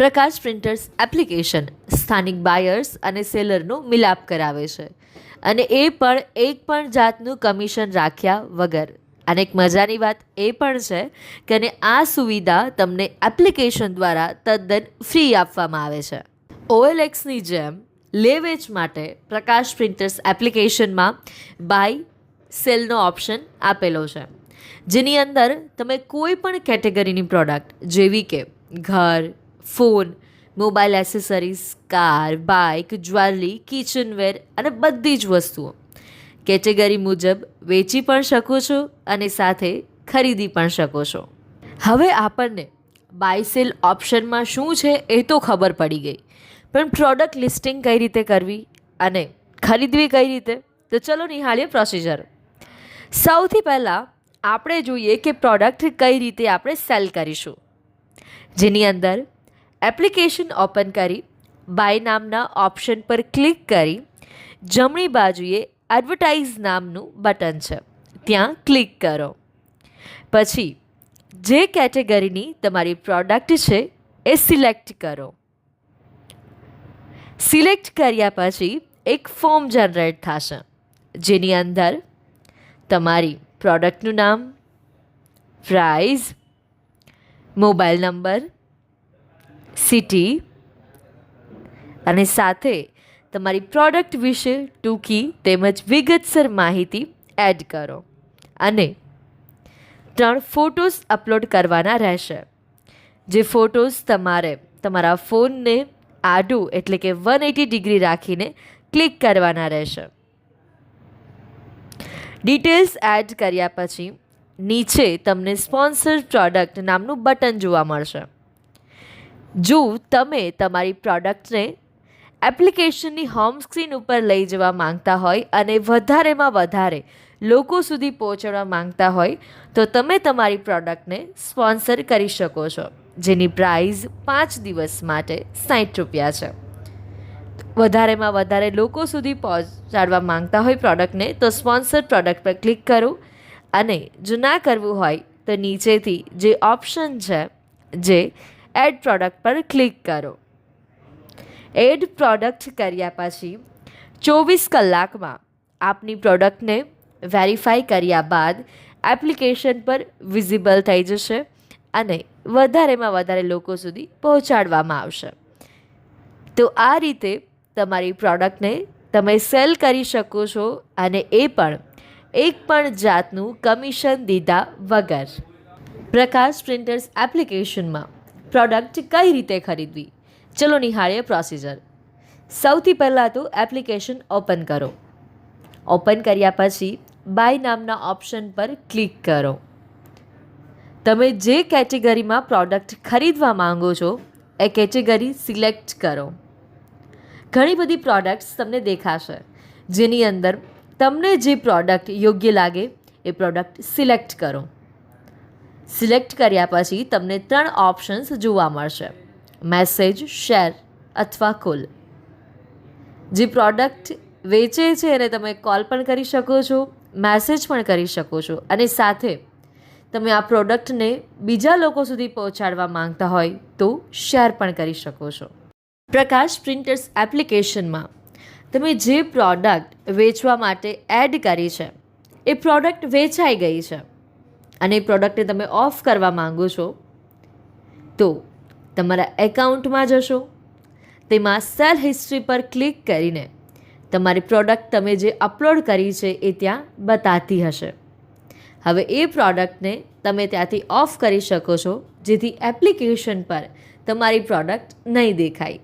પ્રકાશ printers application સ્થાનિક buyers અને સેલરનો મિલાપ કરાવે છે અને એ પણ એક પણ જાતનું કમિશન રાખ્યા વગર. અને એક મજાની વાત એ પણ છે કે આ સુવિધા તમને એપ્લિકેશન દ્વારા તદ્દન ફ્રી આપવામાં આવે છે. OLXની જેમ લે વેચ માટે પ્રકાશ પ્રિન્ટર્સ એપ્લિકેશનમાં બાય સેલનો ઓપ્શન આપેલો છે, જેની અંદર તમે કોઈ પણ કેટેગરીની પ્રોડક્ટ જેવી કે ઘર, phone, mobile accessories, car, bike, jewellery, kitchenware અને બધી જ વસ્તુઓ કેટેગરી મુજબ વેચી પણ શકો છો અને સાથે ખરીદી પણ શકો છો. હવે આપણને બાય સેલ ઓપ્શનમાં શું છે એ તો ખબર પડી ગઈ, પણ પ્રોડક્ટ લિસ્ટિંગ કઈ રીતે કરવી અને ખરીદવી કઈ રીતે, તો ચલો નિહાળીએ પ્રોસિજર. સૌથી પહેલાં આપણે જોઈએ કે પ્રોડક્ટ કઈ રીતે આપણે સેલ કરીશું, જેની અંદર એપ્લિકેશન ઓપન કરી બાય નામના ઓપ્શન પર ક્લિક કરી જમણી બાજુએ એડવર્ટાઇઝ નામનું બટન છે ત્યાં ક્લિક કરો. પછી જે કેટેગરીની તમારી પ્રોડક્ટ છે એ સિલેક્ટ કરો. સિલેક્ટ કર્યા પછી એક ફોર્મ જનરેટ થશે, જેની અંદર તમારી પ્રોડક્ટનું નામ, પ્રાઇસ, મોબાઈલ નંબર, સિટી અને સાથે તમારી પ્રોડક્ટ વિશે ટૂંકી તેમજ વિગતસર માહિતી એડ કરો અને 3 ફોટોઝ અપલોડ કરવાના રહેશે. જે ફોટોઝ તમારે તમારા ફોનને આડું એટલે કે 180 ડિગ્રી રાખીને ક્લિક કરવાના રહેશે. ડિટેલ્સ એડ કર્યા પછી નીચે તમને સ્પોન્સર પ્રોડક્ટ નામનું બટન જોવા મળશે. જો તમે તમારી પ્રોડક્ટને એપ્લિકેશનની હોમ સ્ક્રીન ઉપર લઈ જવા માંગતા હોય અને વધારેમાં વધારે લોકો સુધી પહોંચાડવા માંગતા હોય તો તમે તમારી પ્રોડક્ટને સ્પોન્સર કરી શકો છો, જેની પ્રાઇસ 5 દિવસ માટે 60 રૂપિયા છે. વધારેમાં વધારે લોકો સુધી પહોંચાડવા માંગતા હોય પ્રોડક્ટને તો સ્પોન્સર પ્રોડક્ટ પર ક્લિક કરો અને જો ના કરવું હોય તો નીચેથી જે ઓપ્શન છે જે એડ પ્રોડક્ટ પર ક્લિક કરો. એડ પ્રોડક્ટ કર્યા પછી 24 કલાકમાં આપની પ્રોડક્ટને વેરીફાઈ કર્યા બાદ એપ્લિકેશન પર વિઝિબલ થઈ જશે અને વધારેમાં વધારે લોકો સુધી પહોંચાડવામાં આવશે. તો આ રીતે તમારી પ્રોડક્ટને તમે સેલ કરી શકો છો અને એ પણ એક પણ જાતનું કમિશન દીધા વગર. પ્રકાશ પ્રિન્ટર્સ એપ્લિકેશનમાં પ્રોડક્ટ કઈ રીતે ખરીદવી, ચલો નિહાળીએ પ્રોસિજર. સૌથી પહેલાં તો એપ્લિકેશન ઓપન કરો. ઓપન કર્યા પછી બાય નામના ઓપ્શન પર ક્લિક કરો. તમે જે કેટેગરીમાં પ્રોડક્ટ ખરીદવા માંગો છો એ કેટેગરી સિલેક્ટ કરો. ઘણી બધી પ્રોડક્ટ્સ તમને દેખાશે, જેની અંદર તમને જે પ્રોડક્ટ યોગ્ય લાગે એ પ્રોડક્ટ સિલેક્ટ કરો. સિલેક્ટ કર્યા પછી તમને 3 ઓપ્શન્સ જોવા મળશે: મેસેજ, શેર અથવા કોલ. જે પ્રોડક્ટ વેચે છે એને તમે કોલ પણ કરી શકો છો, મેસેજ પણ કરી શકો છો અને સાથે તમે આ પ્રોડક્ટને બીજા લોકો સુધી પહોંચાડવા માંગતા હોય તો શેર પણ કરી શકો છો. પ્રકાશ પ્રિન્ટર્સ એપ્લિકેશનમાં તમે જે પ્રોડક્ટ વેચવા માટે એડ કરી છે એ પ્રોડક્ટ વેચાઈ ગઈ છે અને એ પ્રોડક્ટને તમે ઓફ કરવા માંગો છો તો તમારા એકાઉન્ટમાં જશો, તેમાં સેલ હિસ્ટ્રી પર ક્લિક કરીને તમારી પ્રોડક્ટ તમે જે અપલોડ કરી છે એ ત્યાં બતાતી હશે. હવે એ પ્રોડક્ટને તમે ત્યાંથી ઓફ કરી શકો છો, જેથી એપ્લિકેશન પર તમારી પ્રોડક્ટ નહીં દેખાય.